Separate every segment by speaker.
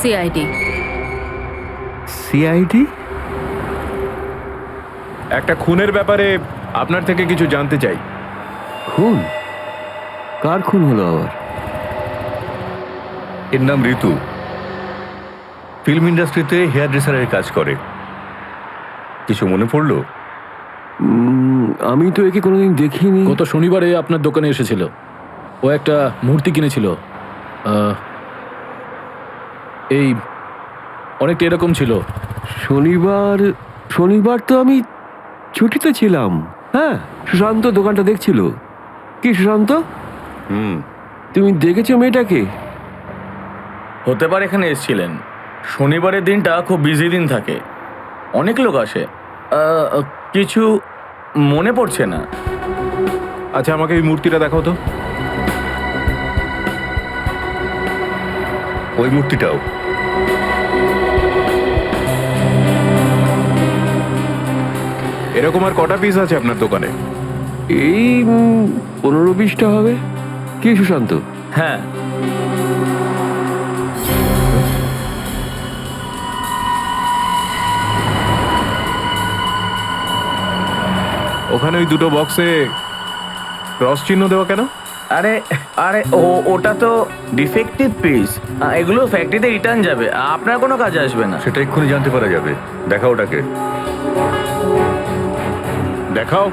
Speaker 1: CID.
Speaker 2: CID?
Speaker 3: একটা খুনের ব্যাপারে আপনার থেকে কিছু জানতে চাই।
Speaker 2: খুন? কার খুন হলো আবার?
Speaker 4: এর নাম ঋতু, ফিল্ম ইন্ডাস্ট্রিতে হেয়ার ড্রেসারের কাজ করে। কিছু মনে পড়লো?
Speaker 2: আমি তো একে কোনোদিন দেখিনি।
Speaker 5: গত শনিবারে আপনার দোকানে এসেছিল। ও একটা মূর্তি কিনেছিল। এই অনেকটা এরকম ছিল।
Speaker 2: শনিবার তো আমি ছুটিতে ছিলাম। হ্যাঁ, সুশান্ত দোকানটা দেখছিল। কি সুশান্ত, তুমি দেখেছো মেয়েটাকে?
Speaker 6: হতে পারে এখানে এসেছিলেন। শনিবারের দিনটা খুব বিজি দিন থাকে, অনেক লোক আসে। কিছু মনে পড়ছে না।
Speaker 3: আচ্ছা, আমাকে এই মূর্তিটা দেখাও তো।
Speaker 4: ওই মূর্তিটাও?
Speaker 3: এরকম আর কটা পিস আছে আপনার দোকানে?
Speaker 2: এই 15-20টা হবে। কি সুশান্ত?
Speaker 6: হ্যাঁ,
Speaker 3: ওখানে ওই দুটো বক্সে ক্রস চিহ্ন দেওয়া কেন?
Speaker 6: আরে আরে ওটা তো ডিফেক্টিভ পিস। এগুলো ফ্যাক্টরিতে রিটার্ন যাবে, আপনার কোনো কাজে আসবে না।
Speaker 4: সেটা এক্ষুনি জানতে পারা যাবে। দেখাও ওটাকে।
Speaker 3: দেখাও।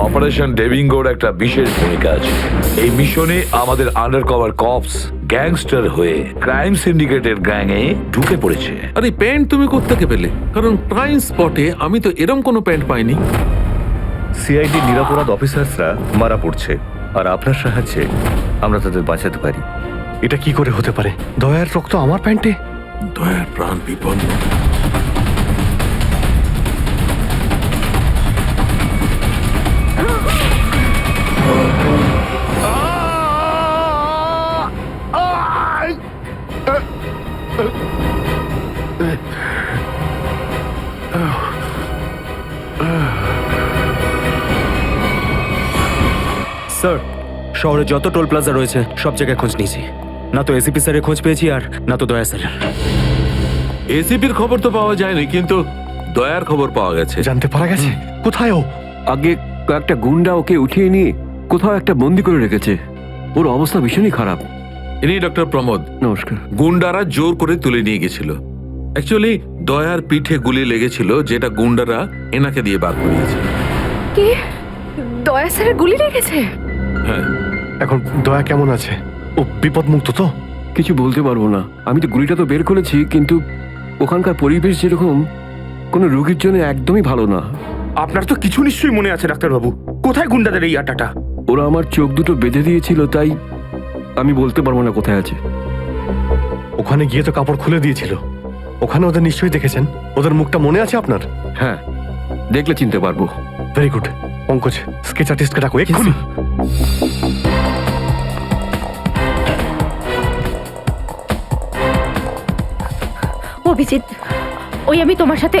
Speaker 7: অপারেশন ডেভিঙ্গোর একটা বিশেষ ভূমিকা আছে এই মিশনে। আমাদের আন্ডারকভার কপস গ্যাংস্টার হয়ে ক্রাইম সিন্ডিকেটের গ্যাংয়ে ঢুকে পড়েছে।
Speaker 8: আরে প্যান্ট তুমি কোত্থেকে পেলে? কারণ ক্রাইম স্পটে আমি তো এরম কোনো প্যান্ট পাইনি।
Speaker 4: সিআইডি নিরাপরাধ অফিসার্সরা মারা পড়ছে, আর আপনার সাহায্যে আমরা তাদের বাঁচাতে পারি। এটা কি করে হতে পারে? দয়ার রক্ত আমার প্যান্টে?
Speaker 8: দয়ার প্রাণ বিপন্ন।
Speaker 9: স্যার, শহরে যত টোল প্লাজা রয়েছে সব জায়গায় খোঁজ নিয়েছি। না তো এসিপি স্যারের খোঁজ পেয়েছি, আর না তো দয়া স্যারের।
Speaker 8: এসিপির খবর তো পাওয়া যায়নি, কিন্তু দয়ার খবর পাওয়া গেছে।
Speaker 4: জানতে পারা গেছে কোথায় ও?
Speaker 2: আগে কয়েকটা গুন্ডা ওকে উঠিয়ে নিয়ে কোথাও একটা বন্দি করে রেখেছে। ওর অবস্থা ভীষণই খারাপ।
Speaker 8: ইনি ডক্টর প্রমোদ।
Speaker 2: নমস্কার।
Speaker 8: গুন্ডারা জোর করে তুলে নিয়ে গেছিল। অ্যাকচুয়ালি দয়ার পিঠে গুলি লেগেছিল, যেটা গুন্ডারা এনাকে দিয়ে বার করিয়েছে।
Speaker 1: কি? দয়া স্যারের গুলি লেগেছে?
Speaker 8: হ্যাঁ।
Speaker 4: এখন দয়া কেমন আছে? ও বিপদ মুক্ত তো?
Speaker 2: কিছু বলতে পারবো না। আমি তো গুলিটা তো বের করেছি, কিন্তু ওখানকার পরিবেশ যেরকম কোনো রোগীর জন্য একদমই ভালো না।
Speaker 9: আপনার তো কিছু নিশ্চয়ই মনে আছে ডাক্তারবাবু। কোথায় গুন্ডাদের এই আটাটা?
Speaker 2: ওরা আমার চোখ দুটো বেঁধে দিয়েছিল, তাই আমি বলতে পারবো না কোথায় আছে।
Speaker 4: ওখানে গিয়ে তো কাপড় খুলে দিয়েছিল। ওখানে ওদের নিশ্চয়ই দেখেছেন। ওদের মুখটা মনে আছে আপনার?
Speaker 2: হ্যাঁ, দেখলে চিনতে পারবো।
Speaker 4: Very good. পঙ্কজ, স্কেচ আর্টিস্টকে ডাকো এক্ষুনি।
Speaker 1: অভিজিৎ, ওই আমি তোমার সাথে।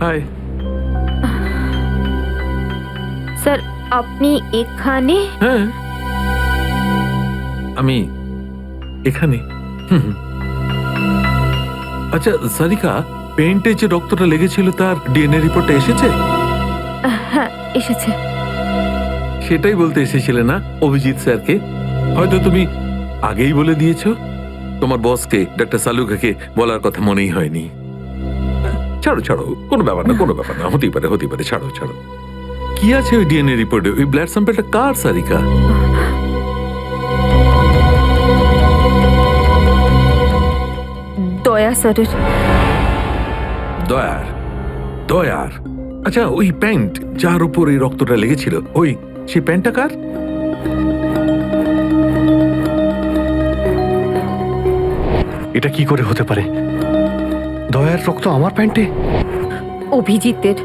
Speaker 8: হাই।
Speaker 1: স্যার, আপনি এখানে?
Speaker 8: হ্যাঁ, আমি এখানে। আচ্ছা সারিকা, পেন্টে যে রক্তটা লেগেছিল তার ডিএনএ রিপোর্টটা এসেছে?
Speaker 1: হ্যাঁ, এসেছে।
Speaker 8: সেটাই বলতে এসেছিলে না অভিজিৎ স্যারকে? হয়তো তুমি আগেই বলে দিয়েছো। তোমার বসকে ডাক্তার সালুকাকে বলার কথা মনেই হয়নি। ছাড়ো ছাড়ো, কোনো ব্যাপার না, কোনো ব্যাপার না। হতেই পারে, হতেই পারে। ছাড়ো ছাড়ো। কি আছে ওই ডিএনএ রিপোর্টে? ওই ব্লাড স্যাম্পলটা কার সারিকা?
Speaker 1: দয়া স্যারের।
Speaker 8: দয়ার? দয়ার? আচ্ছা, ওই প্যান্ট যার উপর এই রক্তটা লেগেছিল, ওই সেই প্যান্টটা কার?
Speaker 4: এটা কি করে হতে পারে? দয়ার রক্ত আমার প্যান্টে?
Speaker 1: অভিজিতের।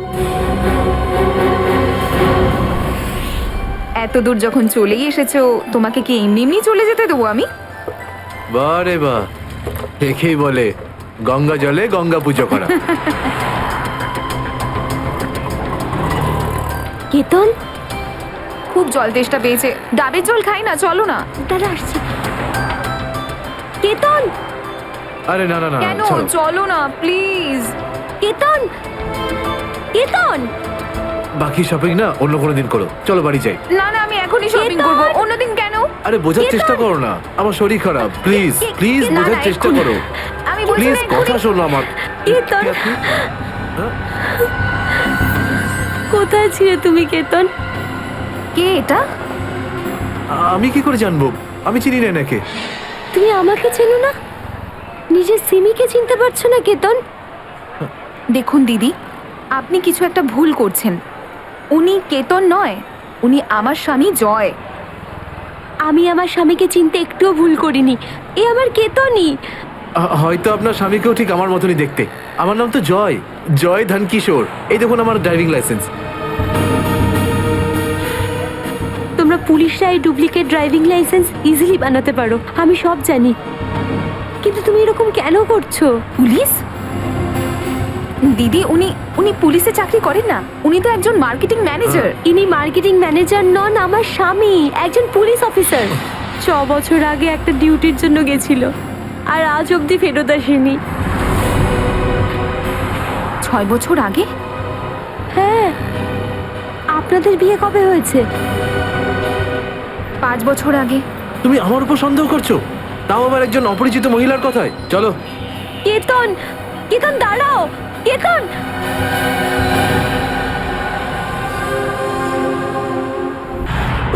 Speaker 10: এত দূর যখন চলেই এসেছো, তোমাকে কি এমনি এমনি চলে যেতে দেবো আমি?
Speaker 3: বারে বাহ, একেই বলে গঙ্গা জলে গঙ্গা পুজো করা।
Speaker 1: কেতন খুব জল তেষ্টা পেয়েছে, ডাবের জল খাই না, চলো না। দাদা আসছি। কেতন
Speaker 3: আরে না না না,
Speaker 1: কেন,
Speaker 3: ছাড়ো।
Speaker 1: চলো না প্লিজ। কেতন কেতন
Speaker 3: বাকি শপিং না অন্য কোনো দিন করো, চলো বাড়ি যাই।
Speaker 1: না না, আমি এখনই শপিং করব, অন্যদিন কেন?
Speaker 3: আরে বোঝার চেষ্টা করো না, আমার শরীর খারাপ, প্লিজ প্লিজ
Speaker 1: না,
Speaker 3: বোঝার
Speaker 1: না,
Speaker 3: চেষ্টা
Speaker 1: এক্ষুনি।
Speaker 3: করো,
Speaker 1: আমি বলছি
Speaker 3: প্লিজ
Speaker 1: না,
Speaker 3: কথা
Speaker 1: এক্ষুনি।
Speaker 3: শোনো আমার।
Speaker 1: কেতন
Speaker 3: কি আপনি?
Speaker 1: কোথায় ছিলে তুমি কেতন? কে এটা?
Speaker 3: আমি কি করে জানবো, আমি চিনি না এনাকে।
Speaker 1: তুমি আমাকে চেনো না? নিজের সিমিকে চিনতে পারছো না কেতন? দেখুন দিদি, আপনি কিছু একটা ভুল করছেন। উনি কেতন নয়, উনি আমার স্বামী জয়। আমি আমার স্বামীকে চিনতে একটুও ভুল করিনি, এ আমার কেতনই।
Speaker 3: হয়তো আপনার স্বামীকেও ঠিক আমার মতনই দেখতে। আমার নাম তো জয়, জয় ধনকিশোর। এই দেখুন আমার ড্রাইভিং লাইসেন্স।
Speaker 1: তোমরা পুলিশরা এই ডুপ্লিকেট ড্রাইভিং লাইসেন্স ইজিলি বানাতে পারো, আমি সব জানি, কিন্তু তুমি এরকম কেন করছো? পুলিশ? দিদি, উনি উনি পুলিশে চাকরি করেন না, উনি তো একজন মার্কেটিং ম্যানেজার। ইনি মার্কেটিং ম্যানেজার নন, আমার স্বামী একজন পুলিশ অফিসার। 6 বছর আগে একটা ডিউটির জন্য গেছিল, আর আজ অবধি ফেরত আসেনি। 6 বছর আগে? হ্যাঁ। আপনাদের বিয়ে কবে হয়েছে? 5 বছর আগে।
Speaker 3: তুমি আমার উপর সন্দেহ করছো, তাও আবার একজন অপরিচিত মহিলার কথায়। চলো।
Speaker 1: কেতন, কেতন দাঁড়াও, কেতন।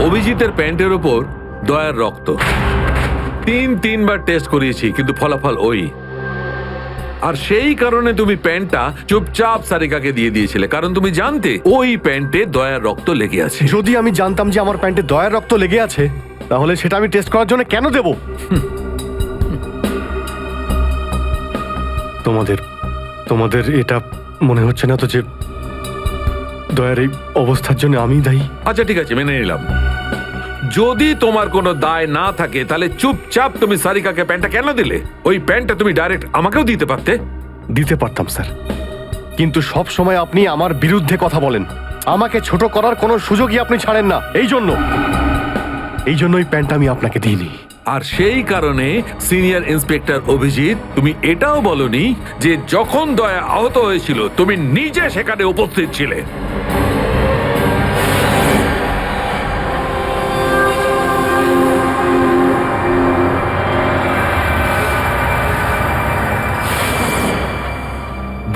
Speaker 7: অভিজিতের প্যান্টের ওপর দয়ার রক্ত। 3বার টেস্ট করিয়েছি, কিন্তু ফলাফল ওই। আর সেই কারণে তুমি প্যান্টটা চুপচাপ সারিকাকে দিয়ে দিয়েছিলে, কারণ তুমি জানতে ওই প্যান্টে দয়ার রক্ত লেগে আছে।
Speaker 4: যদি আমি জানতাম যে আমার প্যান্টে দয়ার রক্ত লেগে আছে, তাহলে সেটা আমি টেস্ট করার জন্য কেন দেব? তোমাদের এটা মনে হচ্ছে না তো যে দয়ার এই অবস্থার জন্য আমি দায়ী?
Speaker 7: আচ্ছা ঠিক আছে, মেনে নিলাম। যদি তোমার কোনো দায় না থাকে, তাহলে চুপচাপ তুমি সারিকাকে প্যান্টটা কেন দিলে? ওই প্যান্টটা তুমি ডাইরেক্ট আমাকেও দিতে পারতে।
Speaker 4: দিতে পারতাম স্যার, কিন্তু সব সময় আপনি আমার বিরুদ্ধে কথা বলেন, আমাকে ছোট করার কোনো সুযোগই আপনি ছাড়েন না। এই জন্য ওই প্যান্টটা আমি আপনাকে দিইনি।
Speaker 7: আর সেই কারণে সিনিয়র ইন্সপেক্টর অভিজিৎ, তুমি এটাও বলনি যে যখন দয়া আহত হয়েছিল তুমি নিজে সেখানে উপস্থিত ছিলে।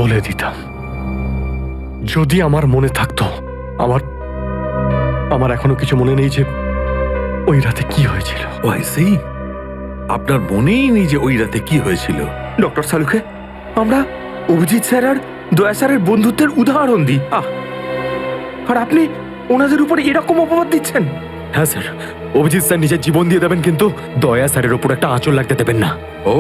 Speaker 4: বলে দিতাম, যদি আমার মনে থাকতো। আমার এখনো কিছু মনে নেই যে ওই রাতে কি হয়েছিল।
Speaker 7: ওয়াইসি, আপনার মনেই নেই যে ওই রাতে কি হয়েছিল?
Speaker 9: ডক্টর সালুকে, আমরা অভিজিৎ স্যার আর দয়া স্যারের বন্ধুত্বের উদাহরণ দিই, আর আপনি ওনাদের উপরে এরকম অপবাদ দিচ্ছেন? হ্যাঁ স্যার, অভিজিৎ স্যার নিজের জীবন দিয়ে দেবেন, কিন্তু দয়া স্যারের উপর একটা আঁচল লাগতে দেবেন না।
Speaker 7: ও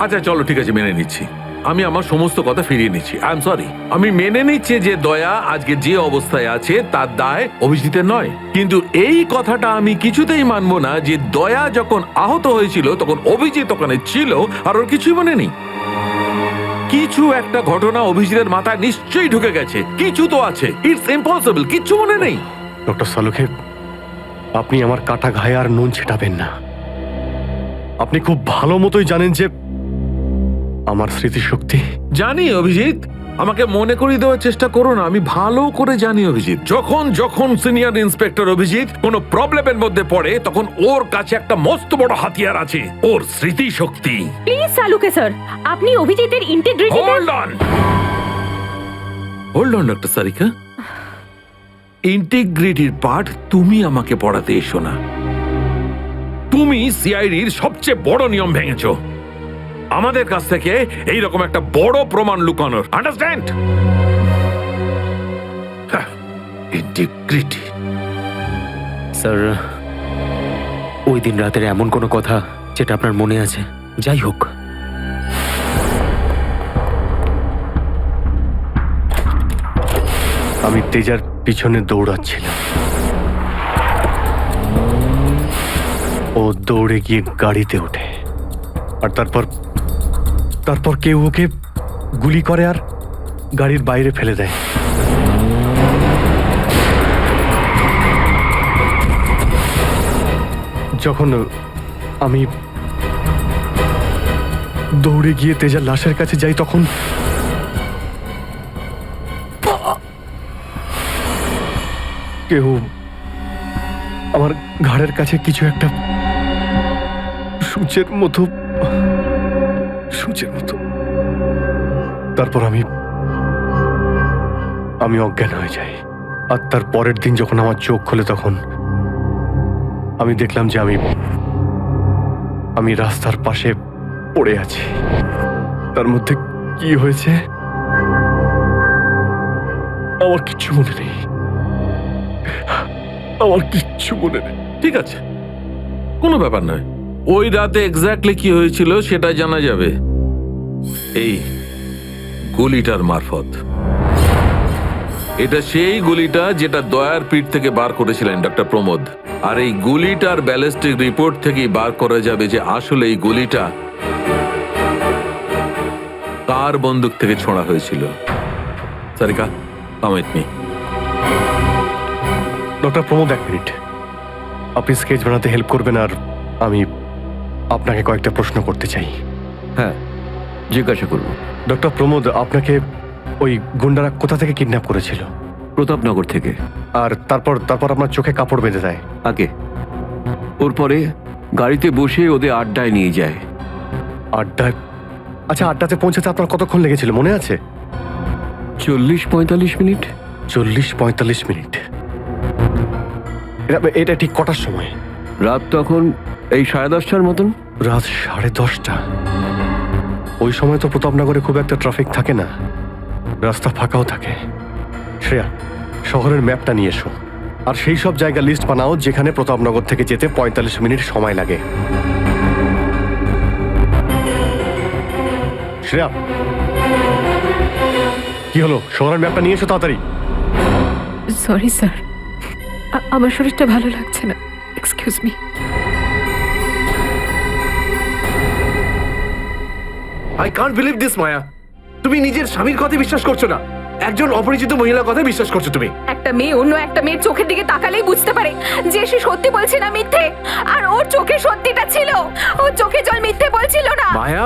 Speaker 7: আচ্ছা, চলো ঠিক আছে, মেনে নিচ্ছি। আমি আমার সমস্ত কথা ফিরিয়ে নিচ্ছি। I am sorry. আমি মেনে নিচ্ছি যে দয়া আজকে যে অবস্থায় আছে তার দায় অভিজিতের নয়, কিন্তু এই কথাটা আমি কিছুতেই মানবো না যে দয়া যখন আহত হয়েছিল তখন অভিজিৎ ওখানে ছিল আর ওর কিছুই মনে নেই। কিছু একটা ঘটনা অভিজিতের মাথায় নিশ্চয়ই ঢুকে গেছে, কিছু তো আছে। ইটস ইম্পসিবল, কিচ্ছু মনে নেই।
Speaker 4: ডক্টর সালুকে, আপনি আমার কাটা ঘায়ে আর নুন ছেটাবেন না। আপনি খুব ভালো মতোই জানেন যে আমার স্মৃতিশক্তি।
Speaker 7: জানি অভিজিৎ, আমাকে মনে করিয়ে দেওয়ার চেষ্টা করো না। আমি ভালো করে জানি অভিজিৎ, যখন সিনিয়র ইন্সপেক্টর অভিজিৎ কোনো প্রবলেমের মধ্যে পড়ে তখন ওর কাছে একটা মস্ত বড় হাতিয়ার আছে, ওর স্মৃতিশক্তি।
Speaker 1: প্লিজ সালুকে স্যার, আপনি অভিজিতের integrity.
Speaker 7: Hold on doctor Sarika, ইন্টিগ্রিটির পাঠ তুমি আমাকে পড়াতে এসো না। তুমি সিআইডির সবচেয়ে বড় নিয়ম ভেঙেছো, আমাদের কাছ থেকে এইরকম একটা বড় প্রমাণ লুকানোর। আন্ডারস্ট্যান্ড? ইন্টিগ্রিটি।
Speaker 9: স্যার, ওই দিন রাতের এমন কোনো কথা যেটা আপনার মনে আছে? যাই হোক,
Speaker 4: আমি তেজার পিছনে দৌড়াচ্ছিলাম। ও দৌড়ে গিয়ে গাড়িতে ওঠে আর তারপর তারপর কেউ ওকে গুলি করে আর গাড়ির বাইরে ফেলে দেয়। যখন আমি দৌড়ে গিয়ে তেজার লাশের কাছে যাই তখন কেউ আমার ঘাড়ের কাছে কিছু একটা সূচের মতো তারপর আমি অজ্ঞান হয়ে যাই। আর তার পরের দিন যখন আমার চোখ খুলে তখন আমি দেখলাম যে আমি রাস্তার পাশে পড়ে আছি। তার মধ্যে কি হয়েছে আমার কিচ্ছু মনে নেই, আমার কিচ্ছু মনে নেই।
Speaker 7: ঠিক আছে, কোনো ব্যাপার নয়। ওই রাতে এক্স্যাক্টলি কি হয়েছিল সেটা জানা যাবে এই গুলিটার মারফত। এটা সেই গুলিটা যেটা দয়ার পিঠ থেকে বার করেছিলেন ডক্টর প্রমোদ। আর এই গুলিটার ব্যালিস্টিক রিপোর্ট থেকেই বার করা যাবে যে আসলে এই গুলিটা কার বন্দুক থেকে ছোঁড়া হয়েছিল। Sarika, come with me.
Speaker 4: Doctor Pramod, এক মিনিট। আপনি স্কেচ বানাতে হেল্প করবেন আর আমি আপনাকে কয়েকটা প্রশ্ন করতে চাই।
Speaker 2: হ্যাঁ, জিজ্ঞাসা করব।
Speaker 4: ডক্টর প্রমোদ, আপনাকে ওই গুন্ডারা কোথা থেকে কিডন্যাপ করেছিল?
Speaker 2: প্রতাপনগর থেকে।
Speaker 4: আর তারপর আপনার চোখে কাপড় বেঁধে দেয়
Speaker 2: আগে ওর পরে গাড়িতে বসে ওদের আড্ডায় নিয়ে যায়।
Speaker 4: আড্ডায়? আচ্ছা, আড্ডাতে পৌঁছাতে আপনার কতক্ষণ লেগেছিল মনে আছে?
Speaker 2: 40-45 মিনিট।
Speaker 4: 40-45 মিনিট। এটা ঠিক কটার সময়?
Speaker 2: রাত তখন এই 10:30টার মতন।
Speaker 4: রাত 10:30টা? ওই সময় তো প্রতাপনগরে খুব একটা ট্রাফিক থাকে না, রাস্তা ফাঁকাও থাকে। শ্রেয়া, শহরের ম্যাপটা নিয়ে এসো আর সেই সব জায়গা লিস্ট বানাও যেখানে প্রতাপনগর থেকে যেতে 45 মিনিট সময় লাগে। শ্রেয়া, কি হলো? শহরের ম্যাপটা নিয়ে এসো তাড়াতাড়ি।
Speaker 1: সরি স্যার, আমার শরীরটা ভালো লাগছে না, excuse me.
Speaker 3: I can't believe this Maya. তুমি নিজের স্বামীর কথা বিশ্বাস করছো না, একজন অপরিচিত মহিলার কথা বিশ্বাস করছো তুমি।
Speaker 1: একটা মেয়ে অন্য একটা মেয়ের চোখের দিকে তাকালেই বুঝতে পারে যে সে সত্যি বলছে না মিথ্যে। আর ওর চোখে সত্যিটা ছিল, ওর চোখে জল মিথ্যে বলছিল না।
Speaker 3: মায়া,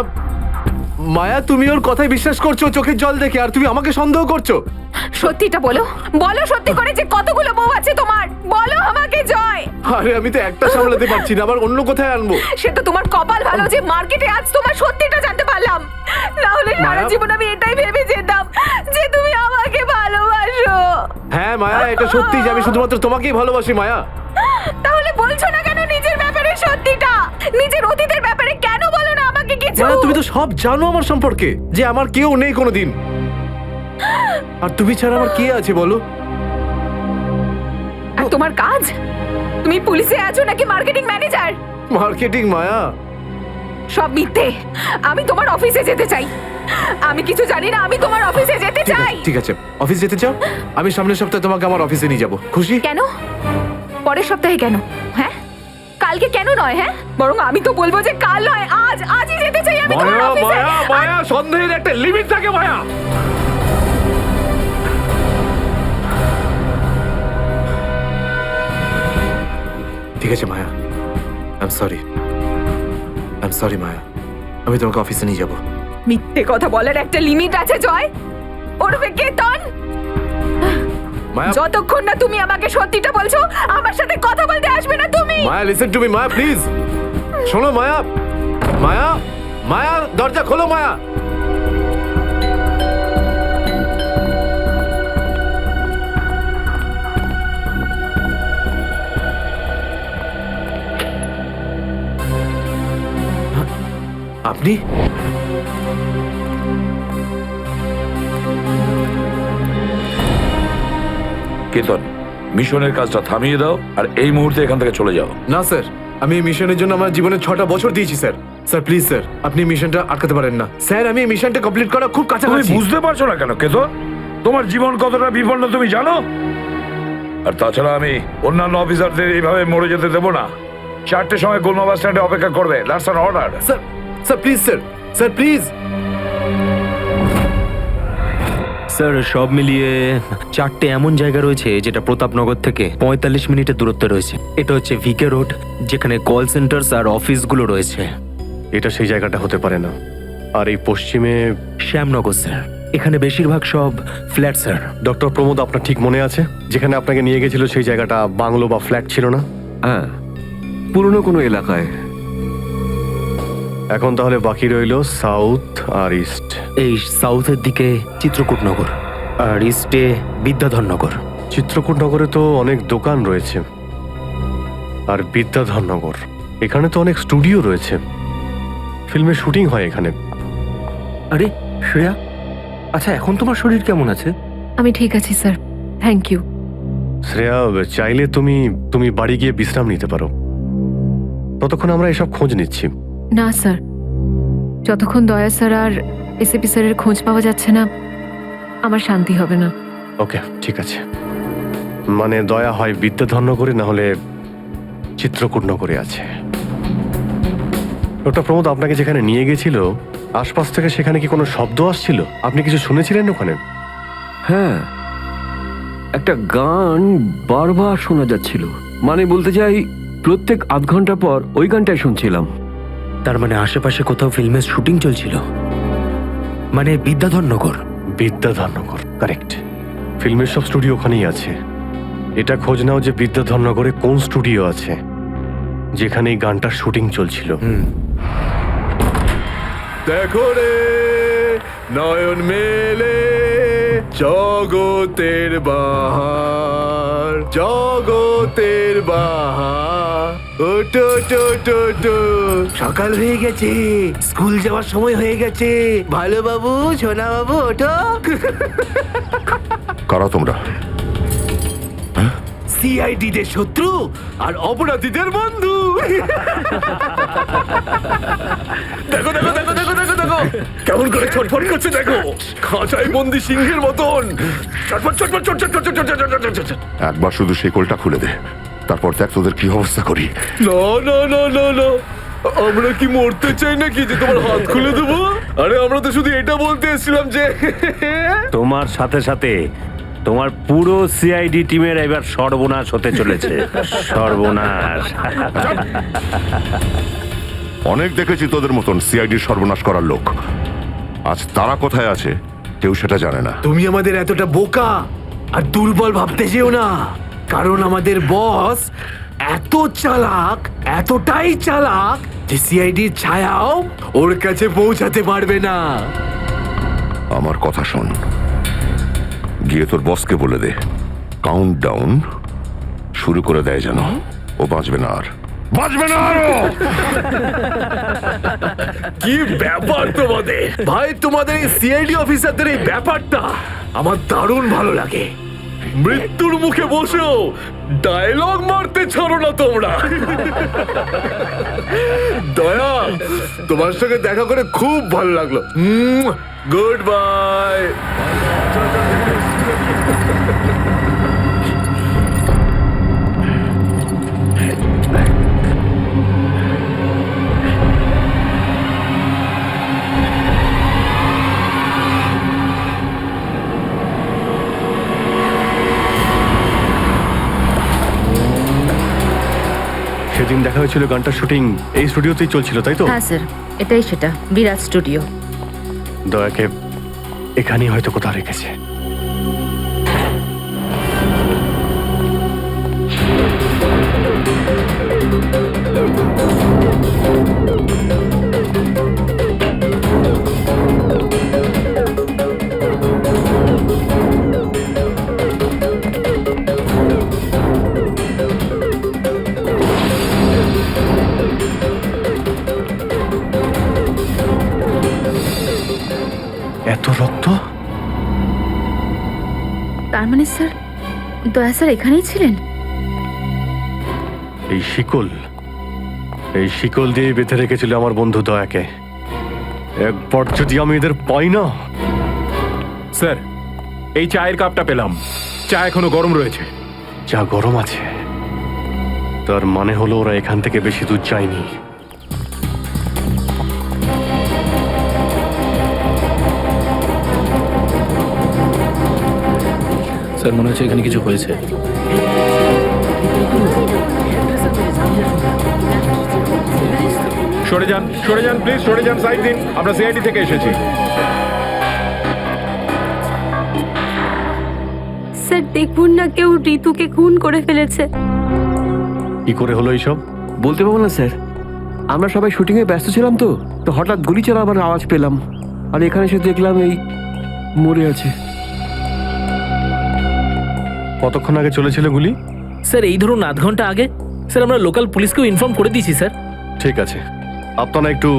Speaker 3: মায়া, তুমি ওর কথায় বিশ্বাস করছো চোখের জল দেখে, আর তুমি আমাকে সন্দেহ করছো।
Speaker 1: সত্যিটা বলো, বলো সত্যি করে যে কতগুলো বউ আছে তোমার, বলো আমাকে জয়।
Speaker 3: আরে আমি তো একটা সামলাতে পারছি না, আবার অন্য কোথায় আনবো?
Speaker 1: সে তো তোমার কপাল ভালো যে মার্কেটে আজ তোমার সত্যিটা জানতে পারলাম, না হলে সারা
Speaker 3: মায়া-
Speaker 1: জীবন আমি এটাই ভেবে যেতাম যে তুমি আমাকে ভালোবাসো।
Speaker 3: হ্যাঁ মায়া, এটা সত্যি যে আমি শুধুমাত্র তোমাকেই ভালোবাসি মায়া।
Speaker 1: তাহলে বলছো না কেন নিজের ব্যাপারে সত্যিটা? নিজের অতীতের ব্যাপারে কেন বলো না আমাকে কিছু?
Speaker 3: মায়া, তুমি তো সব জানো আমার সম্পর্কে, যে আমার কেউ নেই কোনোদিন। আর তুমি ছাড়া আমার কে আছে বলো?
Speaker 1: আর তোমার কাজ? তুমি পুলিশে আছো নাকি মার্কেটিং ম্যানেজার?
Speaker 3: মার্কেটিং মায়া।
Speaker 1: সব মিথ্যে। আমি তোমার অফিসে যেতে চাই। আমি কিছু জানি না, আমি তোমার অফিসে যেতে
Speaker 3: ঠিক
Speaker 1: চাই।
Speaker 3: আছে, ঠিক আছে, অফিস যেতে চাও? আমি সামনের সপ্তাহে তোমাকে আমার অফিসে নিয়ে যাবো। খুশি?
Speaker 1: কেন? পরের সপ্তাহে কেন? হ্যাঁ, কালকে কেন নয়? হ্যাঁ, বরং আমি তো বলবো যে কাল নয়, আজই যেতে চাই আমি তোমার
Speaker 7: মায়া,
Speaker 1: অফিসে।
Speaker 7: মায়া, মায়া, সন্দেহের একটা লিমিট থাকে মায়া।
Speaker 3: ঠিক আছে মায়া, আই এম সরি মায়া, আমি তোমাকে অফিসে নিয়ে যাবো।
Speaker 1: মিথ্যে কথা বলার একটা লিমিট আছে জয়, ওরফে কেতন।
Speaker 3: মায়া,
Speaker 1: যতক্ষণ না তুমি আমাকে সত্যিটা বলছো, আমার সাথে কথা বলতে আসবে না তুমি।
Speaker 3: Maya, listen to me Maya, please শোনো মায়া। মায়া, মায়া, দরজা খোলো মায়া। আপনি?
Speaker 8: কেতন, মিশনের কাজটা থামিয়ে দাও আর এই মুহূর্তে এখান থেকে চলে যাও।
Speaker 3: না স্যার, আমি এই মিশনের জন্য আমার জীবনে 6টা বছর দিয়েছি স্যার। স্যার প্লিজ স্যার, আপনি মিশনটা আটকাতে পারেন না স্যার। আমি এই মিশনটা কমপ্লিট করা খুব
Speaker 8: তুমি
Speaker 3: কাছাকাছি।
Speaker 8: বুঝতে পারছো না কেন কেতন? তোমার জীবন কতটা বিপন্ন তুমি জানো? আর তাছাড়া আমি অন্যান্য অফিসারদের এইভাবে মরে যেতে দেবো না।
Speaker 10: 4টের সময় গুলমা বাস স্ট্যান্ডে অপেক্ষা করবে। That's an order.
Speaker 3: Sir sir please sir, sir please.
Speaker 9: Sir সব মিলিয়ে 4টে এমন জায়গা রয়েছে যেটা প্রতাপনগর থেকে 45 মিনিটের দূরত্বে রয়েছে। এটা হচ্ছে ভিকে রোড, যেখানে কল সেন্টার্স আর অফিসগুলো রয়েছে।
Speaker 4: এটা সেই জায়গাটা হতে পারে না। আর এই পশ্চিমে
Speaker 9: শ্যামনগর স্যার, এখানে বেশিরভাগ সব ফ্ল্যাট স্যার।
Speaker 4: ডক্টর প্রমোদ, আপনার ঠিক মনে আছে যেখানে আপনাকে নিয়ে গেছিল সেই জায়গাটা বাংলো বা ফ্ল্যাট ছিল না?
Speaker 2: হ্যাঁ, পুরনো কোনো এলাকায়।
Speaker 4: এখন তাহলে বাকি রইল সাউথ আর ইস্ট।
Speaker 9: এই সাউথের দিকে চিত্রকূটনগর আর ইস্টে বিদ্যাধরনগর।
Speaker 4: চিত্রকূটনগরে তো অনেক দোকান রয়েছে, আর বিদ্যাধরনগর এখানে তো অনেক স্টুডিও রয়েছে। ফিল্মের শুটিং হয় এখানে।
Speaker 2: আরে শ্রেয়া, আচ্ছা এখন তোমার শরীর কেমন আছে?
Speaker 1: আমি ঠিক আছি স্যার, থ্যাংক ইউ।
Speaker 4: শ্রেয়া, চাইলে তুমি বাড়ি গিয়ে বিশ্রাম নিতে পারো। ততক্ষণ আমরা এসব খোঁজ নিচ্ছি।
Speaker 1: না স্যার, যতক্ষণ দয়া স্যার আর এসিপি স্যারের খোঁজ পাওয়া যাচ্ছে না, আমার শান্তি হবে না।
Speaker 4: ওকে, ঠিক আছে। মানে দয়া হয় বিদ্যাধরনগরে, না হলে চিত্রকূটনগরে আছে। ডক্টর প্রমোদ, আপনাকে যেখানে নিয়ে গেছিল আশপাশ থেকে সেখানে কি কোনো শব্দ আসছিল? আপনি কিছু শুনেছিলেন ওখানে?
Speaker 2: হ্যাঁ, একটা গান বারবার শোনা যাচ্ছিল। মানে বলতে চাই, প্রত্যেক আধ ঘন্টা পর ওই গানটাই শুনছিলাম।
Speaker 9: তার মানে আশেপাশে কোথাও ফিল্মের শুটিং চলছিল, মানে বিদ্যাধরনগর।
Speaker 4: বিদ্যাধরনগর, কারেক্ট। ফিল্মের সব স্টুডিও ওখানেই আছে। এটা খোঁজ নাও যে বিদ্যাধরনগরে কোন স্টুডিও আছে যেখানে এই গানটার শুটিং চলছিল।
Speaker 3: দেখো রে নয়ন মেলে জগতের বাহার, জগতের বাহার। ওটো টো টো টো, সকাল হয়ে গেছে, স্কুল যাওয়ার সময় হয়ে গেছে। ভালো বাবু, সোনা বাবু, ওঠো।
Speaker 10: কারা তোমরা?
Speaker 3: সিআইডিদের শত্রু আর অপরাধীদের বন্ধু। দেখো দেখো দেখো দেখো দেখো দেখো কেমন করে ছটফট করছে, দেখো খাঁচায় বন্দি সিংহের মতন ছটফট ছটফট ছটফট ছটফট ছটফট ছটফট।
Speaker 10: একবার শুধু শেকলটা খুলে দে, তারপর দেখ তোদের কি অবস্থা করি।
Speaker 3: না না না না না, আমরা কি মরতে চাই নাকি যে তোমার হাত খুলে দেবো? আরে আমরা তো শুধু এটা বলতে এসেছিলাম যে
Speaker 11: তোমার সাথে সাথে তোমার পুরো সিআইডি টিমের এবার সর্বনাশ হতে চলেছে। সর্বনাশ।
Speaker 10: অনেক দেখেছি তোদের মতন সিআইডির সর্বনাশ করার লোক। আজ তারা কোথায় আছে কেউ সেটা জানে না।
Speaker 3: তুমি আমাদের এতটা বোকা আর দুর্বল ভাবতে যেও না, কারণ আমাদের বস এত চালাক, এতটাই চালাক যে সিআইডির ছায়াও ওর কাছে পৌঁছাতে পারবে না।
Speaker 10: আমার কথা শোন, গিয়ে তোর বসকে বলে দে কাউন্ট ডাউন শুরু করে দেয় যেন ও বাঁচবে না আর, বাঁচবে না আরো।
Speaker 3: কি ব্যাপার তোমাদের ভাই, তোমাদের এই সিআইডি অফিসারদের এই ব্যাপারটা আমার দারুণ ভালো লাগে। মৃত্যুর মুখে বসেও ডায়লগ মারতে ছাড়ো না তোমরা। দয়া, তোমার সঙ্গে দেখা করে খুব ভালো লাগলো। Good bye.
Speaker 4: সেদিন দেখা হয়েছিল গানটার শুটিং এই স্টুডিওতেই চলছিল, তাই তো?
Speaker 1: হ্যাঁ স্যার, এটাই সেটা, বিরাট স্টুডিও।
Speaker 4: দয়াকে এখানেই হয়তো কোথাও রেখেছে। এত রক্ত?
Speaker 1: তার মানে স্যার, দয়া স্যার এখানেই ছিলেন?
Speaker 4: এই শিকল দিয়ে বেঁধে রেখেছিল আমার বন্ধু দয়াকে। একবার যদি আমি এদের পাই না।
Speaker 9: স্যার, এই চায়ের কাপটা পেলাম, চা এখনো গরম রয়েছে।
Speaker 4: চা গরম আছে? তার মানে হলো ওরা এখান থেকে বেশি দূর যায়নি।
Speaker 5: স্যার মনে হচ্ছে এখানে কিছু হয়েছে।
Speaker 9: সরে যান প্লিজ, সরে যান, সাইড দিন। আমরা সিআইডি থেকে এসেছি।
Speaker 1: স্যার দেখুন না, কেউ ঋতুকে খুন করে ফেলেছে।
Speaker 4: কি করে হলো এইসব?
Speaker 2: বলতে পারবো না স্যার, আমরা সবাই শুটিংয়ে ব্যস্ত ছিলাম তো তো হঠাৎ গুলি চালাবার আওয়াজ পেলাম, আর এখানে এসে দেখলাম এই মরে আছে।
Speaker 4: কতক্ষণ আগে চলেছিল গুলি?
Speaker 5: স্যার এই ধরুন আধ ঘন্টা আগে। স্যার আমরা লোকাল পুলিশকেও ইনফর্ম করে দিয়েছি স্যার।
Speaker 4: ঠিক আছে, আপনারা একটু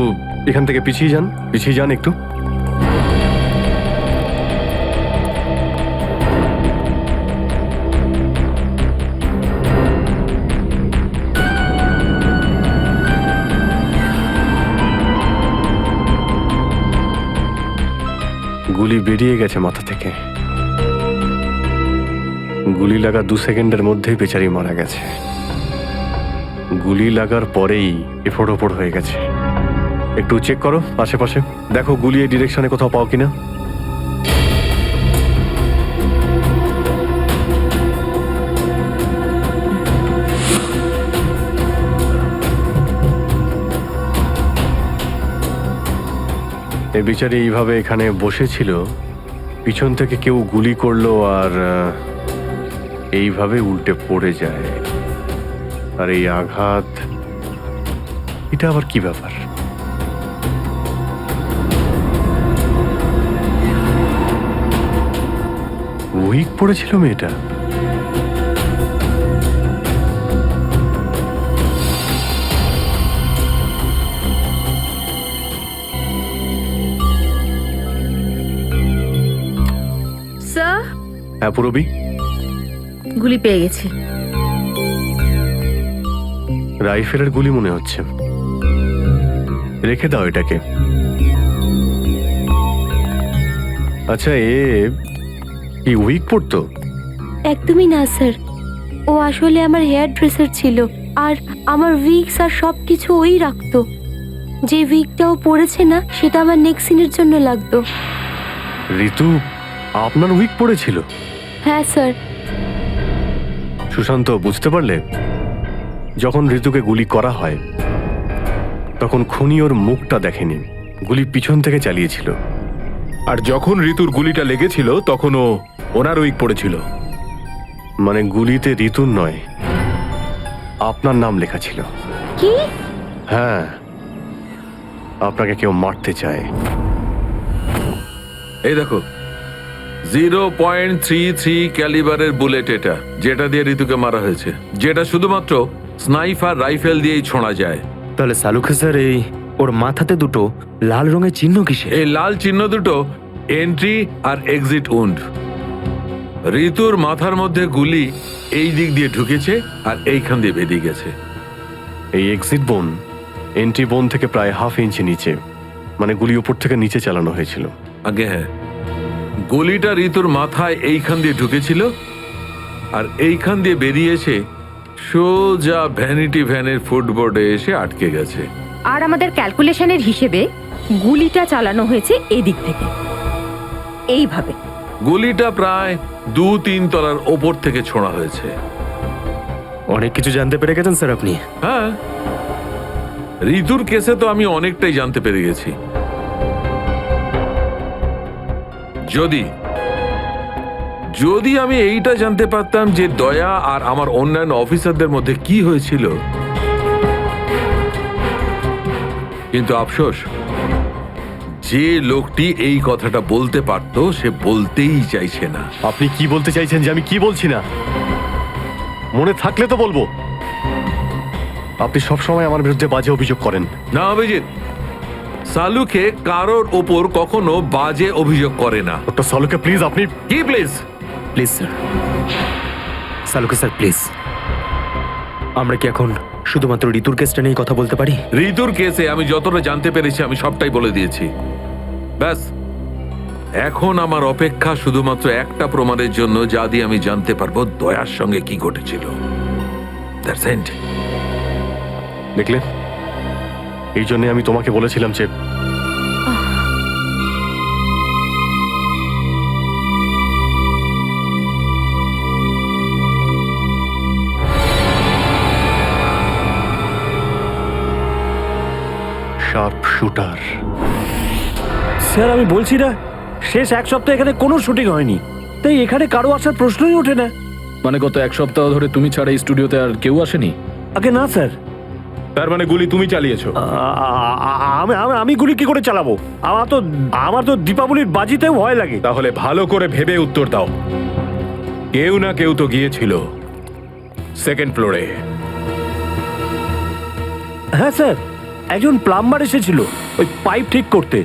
Speaker 4: এখান থেকে পিছিয়ে যান একটু। গুলি বেরিয়ে গেছে মাথা থেকে। গুলি লাগা 2 সেকেন্ডের মধ্যেই বেচারি মারা গেছে। গুলি লাগার পরেই এফোড় ওপড় হয়ে গেছে। একটু চেক করো আশেপাশে, দেখো গুলি এই ডিরেকশনে কোথাও পাও কিনা। এই বিচারি এইভাবে এখানে বসেছিল, পিছন থেকে কেউ গুলি করলো আর এইভাবে উল্টে পড়ে যায়। আর এই আঘাত, এটা আবার কি ব্যাপার? উইক পড়েছিল মেয়েটা।
Speaker 1: স্যার,
Speaker 4: হ্যাঁ পুরবি,
Speaker 1: গুলি পেয়ে গেছি।
Speaker 4: রাইফেলের গুলি মনে হচ্ছে। রেখে দাও এটাকে। আচ্ছা, কি উইক পড়তো?
Speaker 1: একদমই না স্যার, ও আসলে আমার হেয়ার ড্রেসার ছিল, আর আমার উইগস আর সব কিছু ওই রাখতো। যে উইগটা ও পরেছে না, সেটা আমার নেক্সট সিনের জন্য লাগতো।
Speaker 4: ঋতু আপনার উইক পড়েছিল?
Speaker 1: হ্যাঁ স্যার।
Speaker 4: সুশান্ত, বুঝতে পারলে? যখন ঋতুকে গুলি করা হয় তখন খুনি ওর মুখটা দেখেনি, গুলি পিছন থেকে চালিয়েছিল।
Speaker 9: আর যখন ঋতুর গুলিটা লেগেছিল তখনও ওনার উইক পড়েছিল।
Speaker 4: মানে গুলিতে ঋতুর নয়, আপনার নাম লেখা ছিল।
Speaker 1: কি?
Speaker 4: হ্যাঁ, আপনাকে কেউ মারতে চায়।
Speaker 7: এই দেখো 0.33 ক্যালিবারের বুলেট, এটা যেটা দিয়ে ঋতুকে মারা হয়েছে, যেটা শুধুমাত্র স্নাইপার রাইফেল দিয়েই ছোঁড়া যায়।
Speaker 9: তাহলে সালুখে স্যার, এই ওর মাথাতে দুটো লাল রঙের চিহ্ন কিসে?
Speaker 7: এই লাল চিহ্ন দুটো এন্ট্রি আর এক্সিট উন্ড। ঋতুর মাথার মধ্যে গুলি এই দিক দিয়ে ঢুকেছে আর এইখান দিয়ে বেরিয়ে গেছে।
Speaker 4: এই এক্সিট বোন এন্ট্রি বোন থেকে প্রায় 1/2 ইঞ্চি নিচে, মানে গুলি উপর থেকে নিচে চালানো হয়েছিল।
Speaker 7: আগে হ্যাঁ, গুলিটা ঋতুর মাথায় এইখান দিয়ে ঢুকেছিল আর এইখান দিয়ে বেরিয়ে এসে সোজা ভ্যানিটি ভ্যানের ফুটবোর্ডে এসে আটকে গেছে।
Speaker 1: আর আমাদের ক্যালকুলেশনের হিসেবে গুলিটা চালানো হয়েছে এদিক থেকে, এইভাবে।
Speaker 7: গুলিটা প্রায় 2-3 তলার ওপর থেকে ছোঁড়া হয়েছে।
Speaker 9: অনেক কিছু জানতে পেরে গেছেন স্যার আপনি।
Speaker 7: হ্যাঁ, ঋতুর কেসে তো আমি অনেকটাই জানতে পেরে গেছি। যদি আমি এইটা জানতে পারতাম যে দয়া আর আমার অন্যান্য অফিসারদের মধ্যে কি হয়েছিল, কিন্তু আফসোস, যে লোকটি এই কথাটা বলতে পারতো সে বলতেই চাইছে না।
Speaker 4: আপনি কি বলতে চাইছেন যে আমি কি বলছি না? মনে থাকলে তো বলবো। আপনি সবসময় আমার বিরুদ্ধে বাজে অভিযোগ করেন।
Speaker 7: না অভিজিৎ, সালুকে কারোর ওপর কখনো বাজে অভিযোগ করে না।
Speaker 4: ডক্টর সালুকে প্লিজ, আপনি
Speaker 7: কি please?
Speaker 9: Please sir, Saluke sir please. আমরা কি এখন শুধুমাত্র ঋতুর কেসটা নিয়ে কথা বলতে পারি?
Speaker 7: ঋতুর কেসে আমি যতটা জানতে পেরেছি আমি সবটাই বলে দিয়েছি। ব্যাস, এখন আমার অপেক্ষা শুধুমাত্র একটা প্রমাণের জন্য, যা দিয়ে আমি জানতে পারবো দয়ার সঙ্গে কি ঘটেছিল। That's it.
Speaker 4: দেখলে, এই জন্য আমি তোমাকে বলেছিলাম যে শার্প শুটার।
Speaker 11: স্যার আমি বলছি না, শেষ এক সপ্তাহ এখানে কোনো শুটিং হয়নি, তাই এখানে কারো আসার প্রশ্নই ওঠে না।
Speaker 5: মানে গত এক সপ্তাহ ধরে তুমি ছাড়া এই স্টুডিওতে আর কেউ আসেনি?
Speaker 11: আগে না স্যার।
Speaker 9: তার মানে গুলি তুমি চালিয়েছো?
Speaker 11: আমি গুলি কি করে চালাবো? আমার তো দীপাবলির বাজিতেও ভয় লাগে।
Speaker 9: তাহলে ভালো করে ভেবে উত্তর দাও। কেউ না কেউ তো গিয়েছিল সেকেন্ড ফ্লোরে।
Speaker 11: হ্যাঁ স্যার, একজন প্লাম্বার এসেছিল ওই পাইপ ঠিক করতে।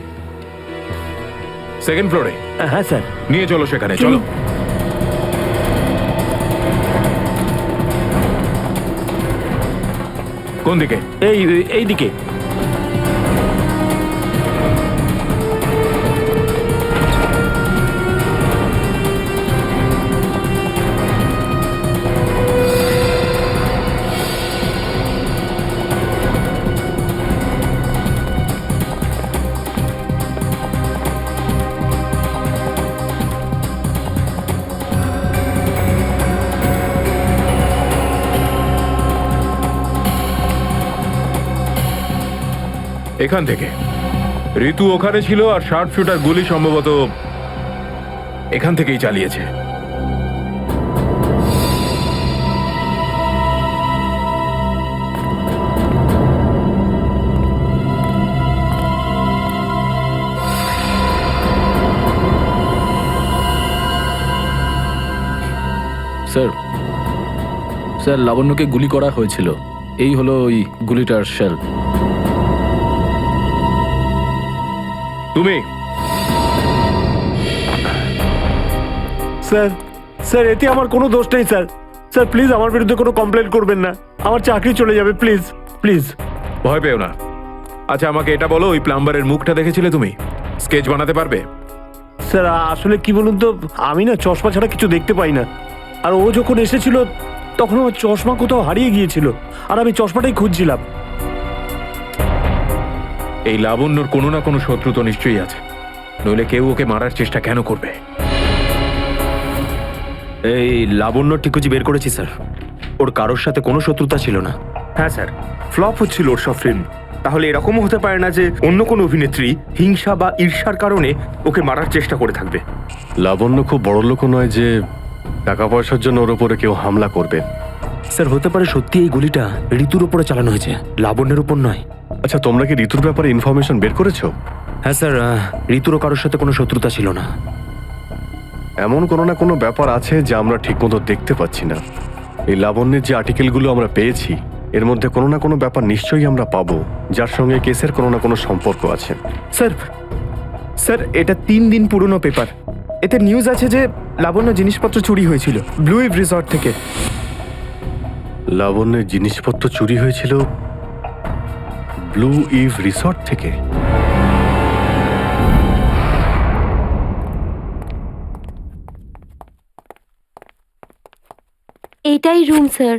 Speaker 9: সেকেন্ড ফ্লোরে?
Speaker 11: হ্যাঁ স্যার।
Speaker 9: নিয়ে চলো সেখানে, চলো। কোন দিকে?
Speaker 11: এই দিকে।
Speaker 9: এখান থেকে ঋতু ওখানে ছিল, আর শার্প শুটার গুলি সম্ভবত এখান থেকেই চালিয়েছে।
Speaker 5: স্যার, স্যার লাবণ্যকে গুলি করা হয়েছিল। এই হলো ওই গুলিটার শেল।
Speaker 9: তুমি?
Speaker 11: স্যার এতে আমার কোনো দোষ নেই স্যার। স্যার প্লিজ আমার বিরুদ্ধে কোনো কমপ্লেন করবেন না, আমার চাকরি চলে যাবে, প্লিজ প্লিজ।
Speaker 9: ভয় পেও না। আচ্ছা আমাকে এটা বলো, ওই প্লাম্বারের মুখটা দেখেছিলে তুমি? স্কেচ বানাতে পারবে?
Speaker 11: স্যার আসলে কি বলুন তো, আমি না চশমা ছাড়া কিছু দেখতে পাই না। আর ও যখন এসেছিল তখন আমার চশমা কোথাও হারিয়ে গিয়েছিল, আর আমি চশমাটাই খুঁজছিলাম।
Speaker 9: এই লাবণ্যর কোনো না কোনো শত্রু তো নিশ্চয়ই আছে, নইলে কেউ ওকে মারার চেষ্টা কেন করবে?
Speaker 3: এই লাবণ্য টিকুজি বের করেছি স্যার। ওর কারোর সাথে কোনো শত্রুতা ছিল না।
Speaker 12: হ্যাঁ স্যার, ফ্লপ হচ্ছিল ওর সব ফিল্ম। তাহলে এরকমও হতে পারে না যে অন্য কোনো অভিনেত্রী হিংসা বা ঈর্ষার কারণে ওকে মারার চেষ্টা করে থাকবে।
Speaker 4: লাবণ্য খুব বড় লোক নয় যে টাকা পয়সার জন্য ওর উপরে কেউ হামলা করবে।
Speaker 3: স্যার হতে পারে সত্যি এই গুলিটা ঋতুর উপরে চালানো হয়েছে, লাবণ্যের উপর নয়।
Speaker 4: আচ্ছা তোমরা কি ঋতুর ব্যাপারে ইনফরমেশন বের করেছো?
Speaker 3: হ্যাঁ স্যার, ঋতুরও কারোর সাথে কোনো শত্রুতা ছিল না।
Speaker 4: এমন কোনো না কোনো ব্যাপার আছে যা আমরা ঠিকমতো দেখতে পাচ্ছি না। এই লাবণ্যের যে আর্টিকেলগুলো আমরা পেয়েছি এর মধ্যে কোনো না কোনো ব্যাপার নিশ্চয়ই আমরা পাবো যার সঙ্গে কেসের কোনো না কোনো সম্পর্ক আছে।
Speaker 12: স্যার এটা 3 দিন পুরনো পেপার। এতে নিউজ আছে যে লাবণ্য জিনিসপত্র চুরি হয়েছিল ব্লু ইভ রিসর্ট থেকে।
Speaker 4: লাবণ্যের জিনিসপত্র চুরি হয়েছিল ব্লু ইভ রিসর্ট থেকে?
Speaker 13: এটাই রুম স্যার।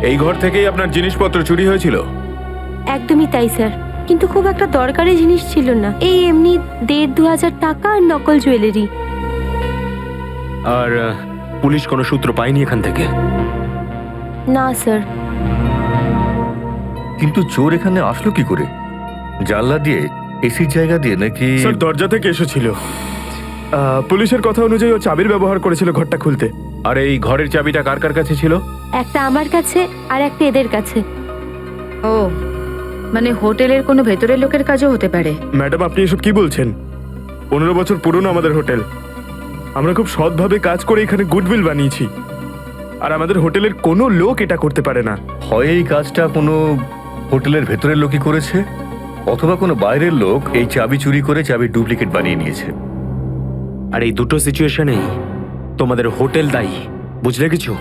Speaker 9: এই ঘর থেকেই আপনার জিনিসপত্র চুরি হয়েছিল?
Speaker 13: একদমই তাই স্যার, কিন্তু খুব একটা দরকারি জিনিস ছিল না। এই এমনি 1,500-2,000 টাকা আর নকল জুয়েলারি।
Speaker 3: আর পুলিশ কোনো সূত্র পায়নি এখান থেকে?
Speaker 13: না স্যার।
Speaker 14: কিন্তু চোর এখানে আসলো কি করে? জানলা দিয়ে, এসির জায়গা দিয়ে নাকি?
Speaker 12: স্যার দরজা থেকে এসেছিল। পুলিশের কথা অনুযায়ী ও চাবির ব্যবহার করেছিল ঘরটা খুলতে।
Speaker 9: আর এই ঘরের চাবিটা কার কার কাছে ছিল?
Speaker 13: একটা আমার কাছে আর একটা এদের কাছে।
Speaker 1: ও মানে হোটেলের কোনো ভেতরের লোকের কাজও হতে পারে।
Speaker 12: ম্যাডাম আপনি এসব কি বলছেন? 15 বছর পুরনো আমাদের হোটেল। আমরা খুব সৎভাবে কাজ করে এখানে গুডউইল বানিয়েছি, আর আমাদের হোটেলের কোনো লোক এটা করতে পারে না।
Speaker 14: হয় এই কাজটা কোনো হোটেলের ভেতরের লোকই করেছে, অথবা কোনো বাইরের লোক এই চাবি চুরি করে চাবির ডুপ্লিকেট বানিয়ে নিয়েছে।
Speaker 3: আর এই দুটো সিচুয়েশনেই তোমাদের হোটেল দায়ী, বুঝলে কিছু?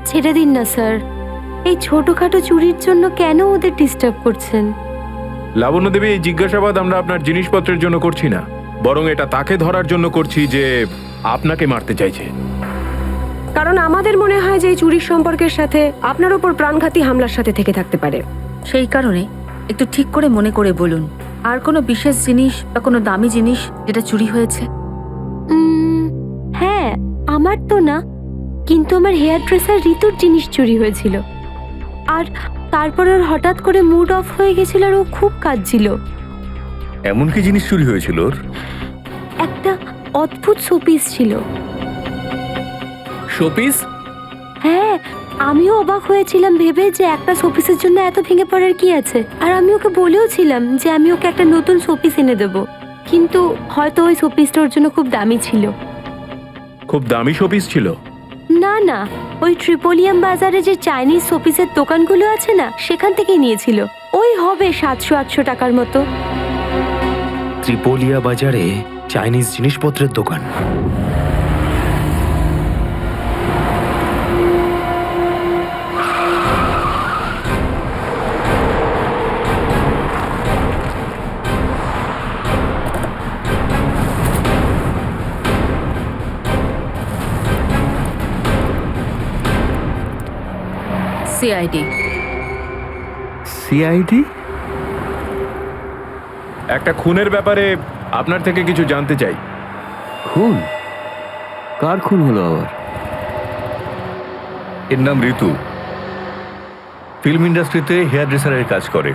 Speaker 13: ছেড়ে দিন না স্যার, এই ছোটখাটো চুরির জন্য কেন ওদের ডিস্টার্ব করছেন?
Speaker 12: লাবণ্য দেবী, এই জিজ্ঞাসাবাদ আমরা আপনার জিনিসপত্রের জন্য করছি না, বরং এটা তাকে ধরার জন্য করছি যে আপনাকে মারতে চাইছে।
Speaker 1: কারণ আমাদের মনে হয় যে এই চুরির সম্পর্কের সাথে আপনার উপর প্রাণঘাতী হামলার সাথে থেকে থাকতে পারে।
Speaker 15: সেই কারণে একটু ঠিক করে মনে করে বলুন, আর কোনো বিশেষ জিনিস বা কোনো দামি জিনিস যেটা চুরি হয়েছে?
Speaker 13: হ্যাঁ, আমার তো না, কিন্তু আমার হেয়ার ড্রেসার ঋতুর জিনিস চুরি হয়েছিল। আর তারপর ওর হঠাৎ করে মুড অফ হয়ে গেছিল আর ও খুব কাঁদছিল।
Speaker 14: এমন কি জিনিস চুরি হয়েছিল ওর?
Speaker 13: একটা অদ্ভুত শোপিস ছিল।
Speaker 5: শোপিস?
Speaker 13: হ্যাঁ, আমিও অবাক হয়েছিলাম ভেবে যে একটা শোপিসের জন্য এত ভেঙে পড়ার কি আছে। আর আমি ওকে বলেও ছিলাম যে আমি ওকে একটা নতুন শোপিস এনে দেবো, কিন্তু হয়তো ওই শোপিসটা ওর জন্য খুব দামি ছিল।
Speaker 12: খুব দামি শোপিস ছিল?
Speaker 13: না না, ওই ট্রিপোলিয়াম বাজারে যে চাইনিজ শোপিসের দোকানগুলো আছে না, সেখান থেকেই নিয়েছিল। ওই হবে 700-800 টাকার মতো।
Speaker 9: ত্রিপোলিয়া বাজারে চাইনিজ জিনিসপত্রের দোকান?
Speaker 15: সিআইডি।
Speaker 2: সিআইডি?
Speaker 12: একটা খুনের ব্যাপারে আপনার থেকে কিছু জানতে চাই।
Speaker 2: খুন? কার খুন হলো আবার?
Speaker 14: এর নাম ঋতু, ফিল্ম ইন্ডাস্ট্রিতে হেয়ার ড্রেসারের কাজ করে।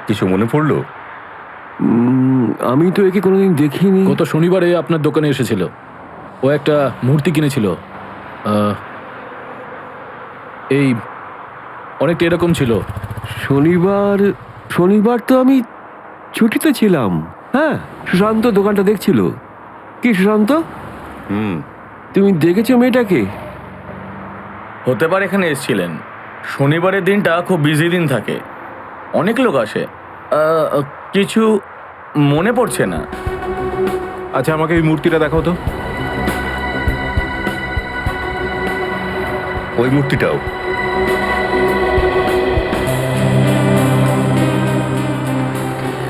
Speaker 14: কিছু মনে পড়লো?
Speaker 2: আমি তো একে কোনোদিন দেখিনি।
Speaker 5: গত শনিবারে আপনার দোকানে এসেছিল। ও একটা মূর্তি কিনেছিল। এই অনেকটা এরকম ছিল।
Speaker 2: শনিবার তো আমি ছুটিতে ছিলাম। হ্যাঁ, সুশান্ত দোকানটা দেখছিল। কি সুশান্ত? তুমি দেখেছো মেয়েটাকে?
Speaker 6: হতে পারে এখানে এসেছিলেন। শনিবারের দিনটা খুব বিজি দিন থাকে, অনেক লোক আসে। কিছু মনে পড়ছে না।
Speaker 12: আচ্ছা, আমাকে এই মূর্তিটা দেখাও তো।
Speaker 14: ওই মূর্তিটাও?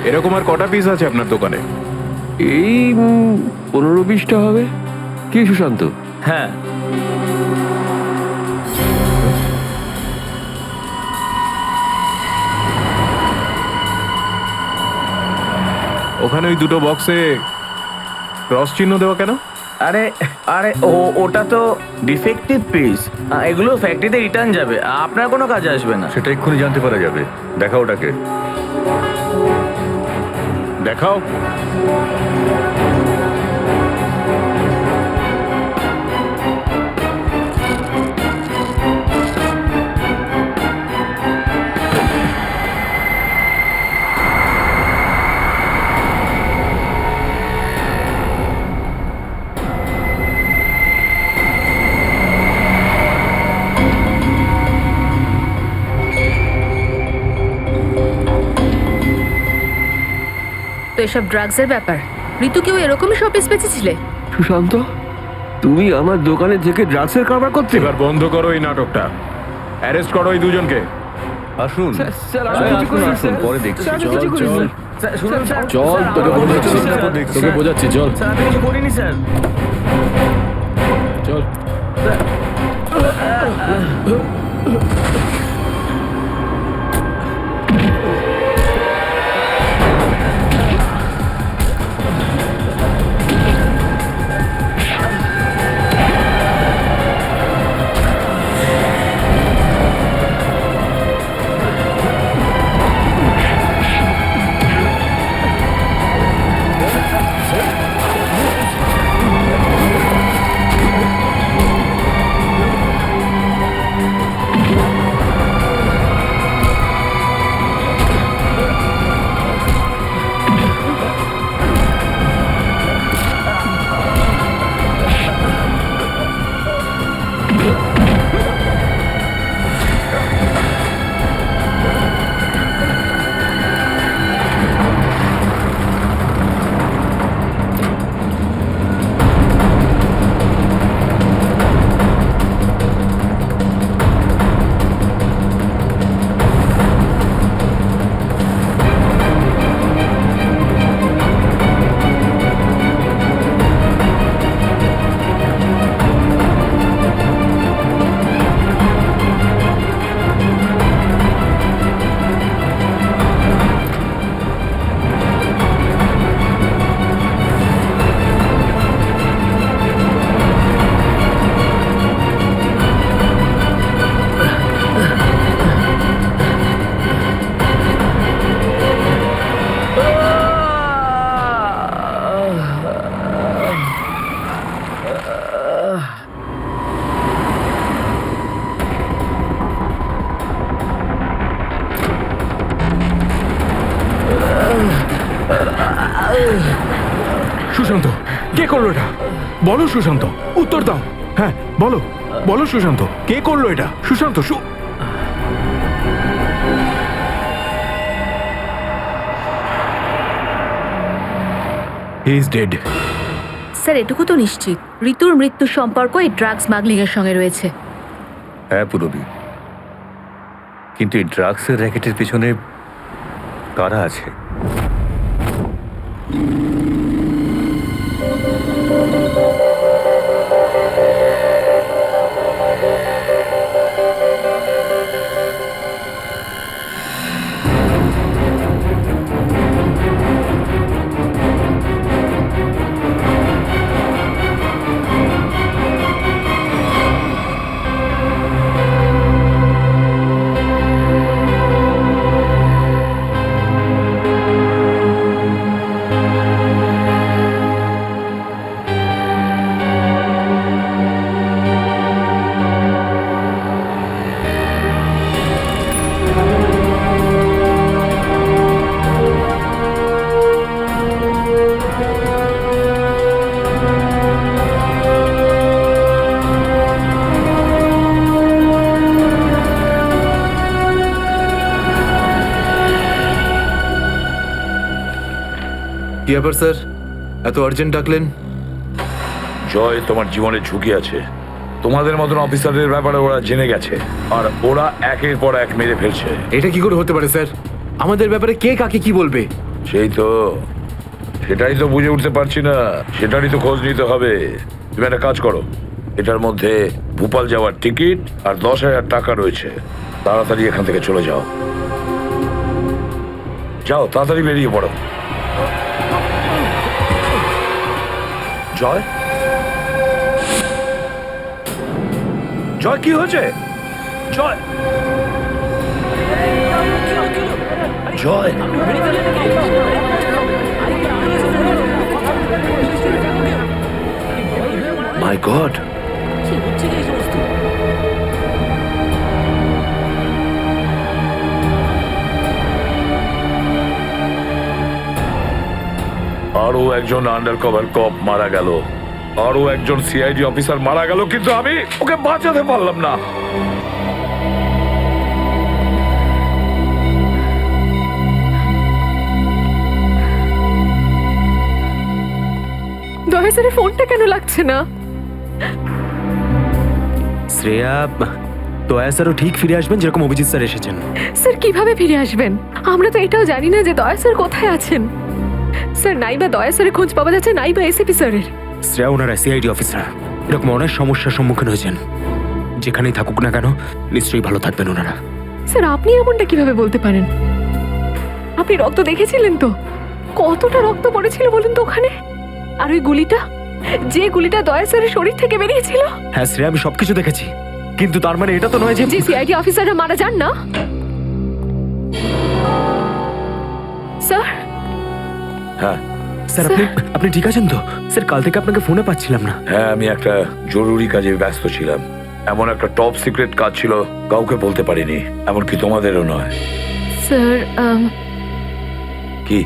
Speaker 12: এরকম আর কটা পিস আছে আপনার দোকানে?
Speaker 2: এই 15-20টা হবে। কি সুশান্ত?
Speaker 6: হ্যাঁ,
Speaker 12: ওখানে ওই দুটো বক্সে ক্রস চিহ্ন দেওয়া কেন?
Speaker 6: আরে আরে ওটা তো ডিফেক্টিভ পিস। এগুলো ফ্যাক্টরিতে রিটার্ন যাবে, আপনার কোনো কাজে আসবে না।
Speaker 14: সেটা এক্ষুনি জানতে পারা যাবে। দেখাও ওটাকে।
Speaker 12: দেখাও।
Speaker 15: তো এসব ড্রাগসের ব্যাপার। ঋতুকেও এরকমই শোপিস বেঁচেছিলে?
Speaker 2: সুশান্ত, তুমি আমার দোকানে থেকে ড্রাগসের কারবার করতে?
Speaker 12: এবার বন্ধ করো এই নাটকটা। অ্যারেস্ট করো এই দুজনকে।
Speaker 14: আসুন, আসুন, পরে দেখছি।
Speaker 5: চল, তোকে বোঝাচ্ছি, চল।
Speaker 6: স্যার, আমি কিছু করিনি স্যার।
Speaker 5: চল।
Speaker 12: কে করলো এটা? বলো সুশান্ত, উত্তর দাও। হ্যাঁ বলো, বলো সুশান্ত, কে করলো এটা? Sushant, he is dead.
Speaker 15: Sir এটুকু তো নিশ্চিত ঋতুর মৃত্যুর সম্পর্ক এই ড্রাগ স্মাগলিং এর সঙ্গে রয়েছে।
Speaker 14: হ্যাঁ পুরবি, কিন্তু এই ড্রাগসের র্যাকেটের পিছনে কারা আছে?
Speaker 3: কি ব্যাপার স্যার, এত আর্জেন্ট ডাকলেন?
Speaker 7: জয়, তোমার জীবনে ঝুঁকি আছে। তোমাদের মতন অফিসারদের ব্যাপারে ওরা জেনে গেছে, আর ওরা একের পর এক মেরে ফেলছে।
Speaker 3: এটা কি করে হতে পারে স্যার? আমাদের ব্যাপারে কে কাকে কি বলবে?
Speaker 7: সেই তো, সেটাই তো বুঝে উঠতে পারছি না। সেটারই তো খোঁজ নিতে হবে। তুমি একটা কাজ করো, এটার মধ্যে ভোপাল যাওয়ার টিকিট আর 10,000 টাকা রয়েছে। তাড়াতাড়ি এখান থেকে চলে যাও। যাও, তাড়াতাড়ি বেরিয়ে পড়ো। জয়, জয় কি হয়েছে? জয়, জয়, মাই গড, আরো একজন আন্ডার কভার কপ মারা গেল, আরো একজন সিআইডি অফিসার মারা গেল, কিন্তু আমি ওকে বাঁচাতে পারলাম না।
Speaker 1: দয়া স্যারের ফোনটা কেন লাগছে না?
Speaker 11: শ্রেয়া, দয়া স্যারও ঠিক ফিরে আসবেন যেরকম অভিজিৎ স্যার এসেছেন।
Speaker 1: স্যার কিভাবে ফিরে আসবেন? আমরা তো এটাও জানি না যে দয়া স্যার কোথায় আছেন। স্যার নাই বা দয়া স্যারের খোঁজ পাওয়া যাচ্ছে, নাই বা এসিপি স্যারের।
Speaker 11: শ্রেয়া ওনারা সিআইডি অফিসার, এরকম অনেক সমস্যার সম্মুখীন হয়েছেন। যেখানেই থাকুক না কেন নিশ্চয়ই ভালো থাকবেন ওনারা।
Speaker 1: স্যার আপনি এমনটা কিভাবে বলতে পারেন? আপনি রক্ত দেখেছিলেন তো? কতটা রক্ত পড়েছিল বলুন তো ওখানে? আর ওই গুলিটা, যে গুলিটা দয়া স্যারের শরীর থেকে বেরিয়েছিল।
Speaker 11: হ্যাঁ শ্রেয়া, আমি সবকিছু দেখেছি, কিন্তু তার মানে এটা তো নয় যে
Speaker 1: সিআইডি অফিসাররা মারা যান না। স্যার,
Speaker 7: হ্যাঁ
Speaker 11: স্যার আপনি ঠিক আছেন তো? স্যার কাল থেকে আপনাকে ফোনে পাচ্ছিলাম না।
Speaker 7: হ্যাঁ, আমি একটা জরুরি কাজে ব্যস্ত ছিলাম। এমন একটা টপ সিক্রেট কাজ ছিল, কাউকে বলতে পারিনি, এমনকি তোমাদেরও নয়।
Speaker 1: স্যার
Speaker 7: কি?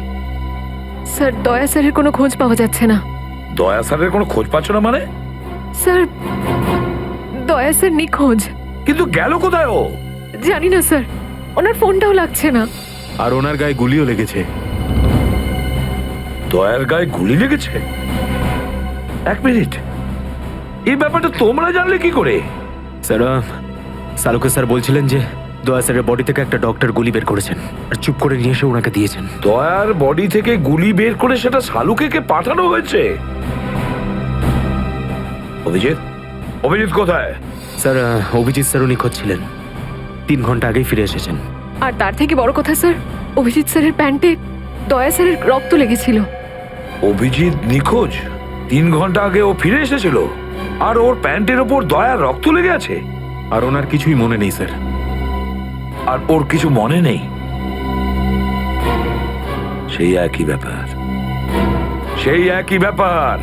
Speaker 1: স্যার দয়া স্যারের কোনো খোঁজ পাওয়া যাচ্ছে না।
Speaker 7: দয়া স্যারের কোনো খোঁজ পাচ্ছ না মানে?
Speaker 1: স্যার দয়া স্যার নিখোঁজ।
Speaker 7: কিন্তু গেল কোথায় ও?
Speaker 1: জানি না স্যার, ওনার ফোনটাও লাগছে না।
Speaker 12: আর ওনার গায়ে গুলিও লেগেছে।
Speaker 7: দয়ার গায়ে গুলি লেগেছে? এক মিনিট, এই ব্যাপারটা তোমরা জানলে কি করে?
Speaker 11: স্যার সালুকে স্যার বলছিলেন যে দয়া স্যারের বডি থেকে একটা ডক্টর গুলি বের করেছেন আর চুপ করে নিয়ে এসে ওনাকে দিয়েছেন।
Speaker 7: দয়ার বডি থেকে গুলি বের করে সেটা শালুকে পাঠানো হয়েছে? অভিজিৎ, অভিজিৎ কোথায়?
Speaker 11: স্যার অভিজিৎ স্যারও নিখোঁজ ছিলেন, 3 ঘন্টা আগেই ফিরে এসেছেন।
Speaker 1: আর তার থেকে বড় কথা স্যার, অভিজিৎ স্যারের প্যান্টে দয়া স্যারের রক্ত লেগেছিল।
Speaker 7: অভিজিৎ নিখোঁজ? 3 ঘন্টা আগে ও ফিরে এসেছিল, আর ওর প্যান্টের ওপর দয়ার রক্ত লেগে আছে।
Speaker 12: আর ওনার কিছুই মনে নেই স্যার।
Speaker 7: আর ওর কিছু মনে নেই? সেই একই ব্যাপার, সেই একই ব্যাপার।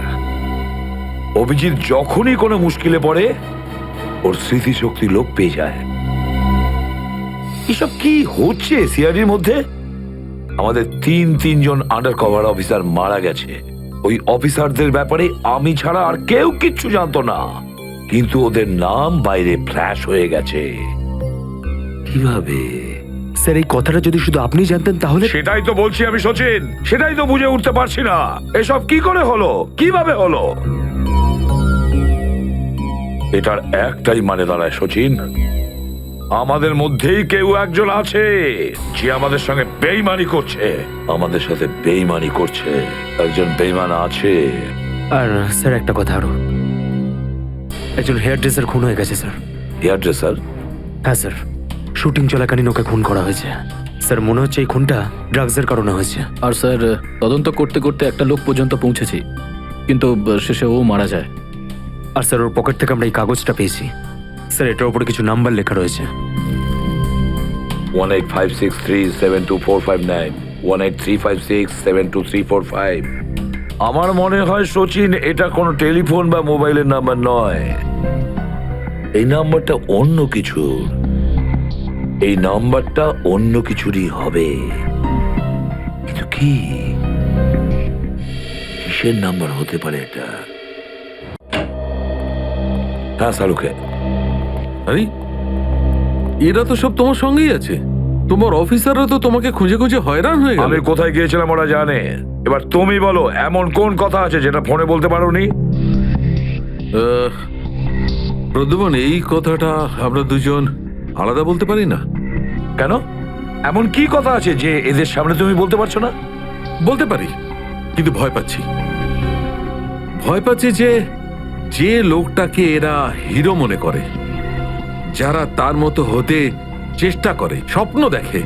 Speaker 7: অভিজিৎ যখনই কোনো মুশকিলে পড়ে ওর স্মৃতিশক্তি লোপ পেয়ে যায়। এসব কি হচ্ছে সিআইডির মধ্যে? আমাদের তিনজন আন্ডার কভার অফিসার মারা গেছে,
Speaker 3: ওই অফিসারদের ব্যাপারে আমি ছাড়া আর কেউ কিচ্ছু জানতো না, কিন্তু ওদের নাম বাইরে ফ্ল্যাশ হয়ে গেছে। কিভাবে?
Speaker 11: স্যার এই কথাটা যদি শুধু আপনি জানতেন তাহলে।
Speaker 3: সেটাই তো বলছি আমি সচিন, সেটাই তো বুঝে উঠতে পারছি না এসব কি করে হলো, কিভাবে হলো। এটার একটাই মানে দাঁড়ায় সচিন, আমাদের মধ্যেই কেউ একজন আছে যে আমাদের সঙ্গে বেইমানি করছে, আমাদের সাথে বেইমানি করছে। একজন বেইমান আছে।
Speaker 11: আর স্যার একটা কথা আরো, একজন হেয়ার ড্রেসার খুন হয়ে গেছে স্যার।
Speaker 3: Hair dresser?
Speaker 11: হ্যাঁ স্যার, শুটিং চলাকালীন ওকে খুন করা হয়েছে। স্যার মনে হচ্ছে এই খুনটা ড্রাগসের কারণে হয়েছে।
Speaker 5: আর স্যার তদন্ত করতে করতে একটা লোক পর্যন্ত পৌঁছেছি, কিন্তু শেষে ও মারা যায়।
Speaker 11: আর স্যার ওর পকেট থেকে আমরা এই কাগজটা পেয়েছি। স্যার এটার উপরে কিছু নাম্বার লেখা রয়েছে।
Speaker 3: 1856372459, 1835672345। আমার মনে হয় সচিন এটা কোনো টেলিফোন বা মোবাইলের নাম্বার নয়, এই নাম্বারটা অন্য কিছু, এই নাম্বারটা অন্য কিছুরই হবে। কিন্তু কি, কিসের নাম্বার হতে পারে এটা? হ্যাঁ সালুকে।
Speaker 7: আরে এরা তো সব তোমার সঙ্গেই আছে, তোমার অফিসাররা তো তোমাকে খুঁজে খুঁজে হয়রান হয়ে গেল।
Speaker 3: আমি কোথায় গিয়েছিলাম ওরা জানে। এবার তুমি বলো, এমন কোন কথা আছে যেটা ফোনে বলতে পারোনি?
Speaker 7: প্রদ্যুমন, এই কথাটা আমরা দুজন আলাদা বলতে পারি না।
Speaker 3: কেন? এমন কি কথা আছে যে এদের সামনে তুমি বলতে পারছো না?
Speaker 7: বলতে পারি, কিন্তু ভয় পাচ্ছি। ভয় পাচ্ছি যে যে লোকটাকে এরা হিরো মনে করে, যারা তার মতো হতে চেষ্টা করে, স্বপ্ন দেখে,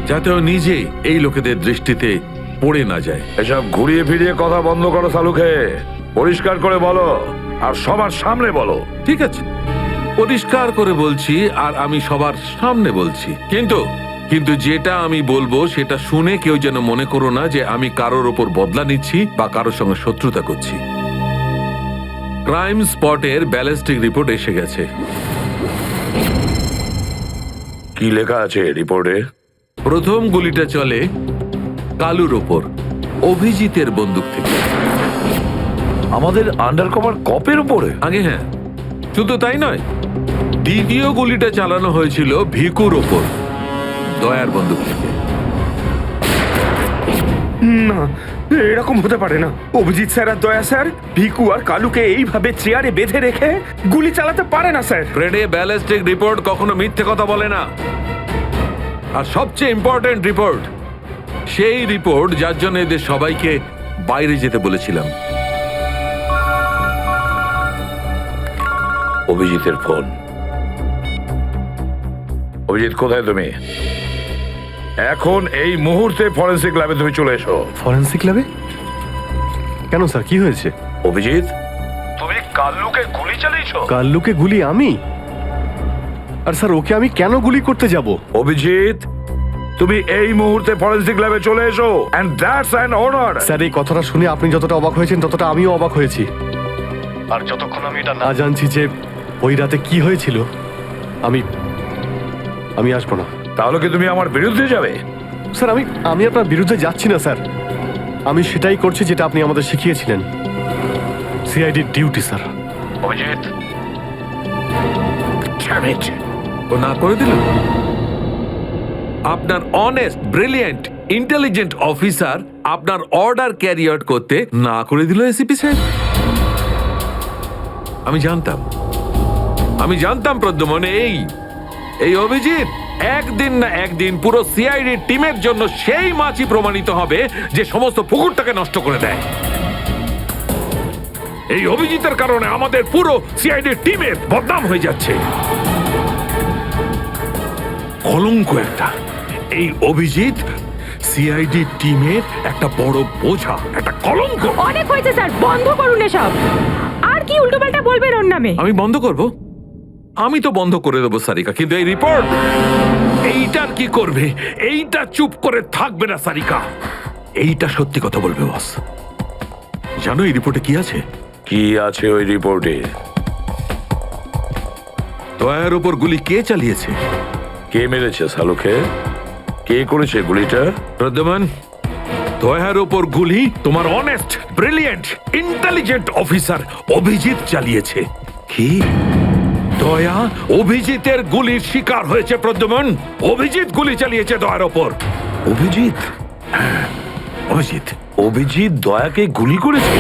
Speaker 7: যাতে ও নিজে এই লোকেদের দৃষ্টিতে পড়ে না যায়।
Speaker 3: এসব ঘুরিয়ে ফিরিয়ে কথা বন্ধ করো সালুকে, পরিষ্কার করে বলো, আর সবার সামনে বলো।
Speaker 7: ঠিক আছে, পরিষ্কার করে বলছি, আর আমি সবার সামনে বলছি। কিন্তু যেটা আমি বলবো সেটা শুনে কেউ যেন মনে করো না যে আমি কারোর ওপর বদলা নিচ্ছি বা কারোর সঙ্গে শত্রুতা করছি। ক্রাইম স্পটের ব্যালিস্টিক রিপোর্ট এসে গেছে।
Speaker 3: কি লেখা আছে রিপোর্টে?
Speaker 7: প্রথম গুলিটা চলে কালুর ওপর, অভিজিতের বন্দুক থেকে।
Speaker 3: আমাদের আন্ডারকভার কপের উপরে?
Speaker 7: আগে হ্যাঁ, শুধু তাই নয়, দ্বিতীয় গুলিটা চালানো হয়েছিল ভিকুর ওপর, দয়ার বন্দুক থেকে।
Speaker 12: না, এরকম হতে পারে না। অভিজিৎ স্যার আর দয়া স্যার ভিকু আর কালুকে এইভাবে চেয়ারে বেঁধে রেখে গুলি চালাতে পারে না স্যার।
Speaker 7: ফ্রেডে, ব্যালিস্টিক রিপোর্ট কখনো মিথ্যে কথা বলে না। আর সবচেয়ে ইম্পর্টেন্ট রিপোর্ট, সেই রিপোর্ট যার জন্য এদের সবাইকে বাইরে যেতে বলেছিলাম।
Speaker 3: অভিজিতের ফোন। অভিজিৎ, কোথায় তুমি? এখন এই মুহূর্তে ফরেনসিক ল্যাবে তুমি চলে এসো।
Speaker 4: ফরেনসিক ল্যাবে? কেন স্যার, কি হয়েছে?
Speaker 3: অভিজিৎ, তুমি কাল্লুকে গুলি চালিয়েছো?
Speaker 4: কাল্লুকে গুলি আমি? আর স্যার ওকে আমি কেন গুলি করতে যাব?
Speaker 3: অভিজিৎ, তুমি এই মুহূর্তে ফরেনসিক ল্যাবে চলে এসো, and that's an order.
Speaker 4: Sir এই কথাটা শুনে আপনি যতটা অবাক হয়েছেন ততটা আমিও অবাক হয়েছি। আর যতক্ষণ আমি এটা না জানছি যে ওই রাতে কি হয়েছিল, আমি আসবো না।
Speaker 3: তাহলে কি তুমি আমার বিরুদ্ধে যাবে?
Speaker 4: স্যার আমি আপনার বিরুদ্ধে যাচ্ছি না স্যার, আমি সেটাই করছি যেটা আপনি আমাদের শিখিয়েছিলেন, সিআইডি ডিউটি স্যার।
Speaker 3: অভিজিৎ,
Speaker 7: ও না করে দিল। আপনার অনেস্ট, ব্রিলিয়েন্ট, ইন্টেলিজেন্ট অফিসার আপনার অর্ডার ক্যারি আউট করতে না করে দিল এসিপি সাহেব। আমি জানতাম প্রদ্যুমন, এই অভিজিৎ একদিন না একদিন পুরো সিআইডি টিমের জন্য সেই মাছি প্রমাণিত হবে যে সমস্ত পুকুরটাকে নষ্ট করে দেয়। এই অভিজিতের কারণে আমাদের পুরো সিআইডি টিমের বদনাম হয়ে যাচ্ছে। কলঙ্ক একটা। এই অভিজিৎ সিআইডি টিমের একটা বড় বোঝা, একটা কলঙ্ক।
Speaker 1: অনেক হয়েছে স্যার, বন্ধ করুন এসব। আর কি উল্টোপাল্টা বলবেন ওর নামে?
Speaker 7: আমি বন্ধ করব? আমি তো বন্ধ করে দেবো সারিকা, কিন্তু এই রিপোর্ট, এইটার কি করবে? এইটা চুপ করে থাকবে না সারিকা, এইটা সত্যি কথা বলবে বস। জানো এই রিপোর্টে কি আছে?
Speaker 3: কি আছে ওই রিপোর্টে?
Speaker 7: দয়ার উপর গুলি কে চালিয়েছে,
Speaker 3: কে মেরেছে সালুকে, কে করেছে গুলিটা?
Speaker 7: প্রদ্যুমন, দয়ার ওপর গুলি তোমার honest brilliant intelligent officer Abhijit চালিয়েছে। কি? দয়া অভিজিতের গুলির শিকার হয়েছে প্রদ্যুম্ন। অভিজিৎ গুলি চালিয়েছে দয়ার ওপর।
Speaker 8: অভিজিৎ? হ্যাঁ, অভিজিৎ দয়াকে গুলি করেছে।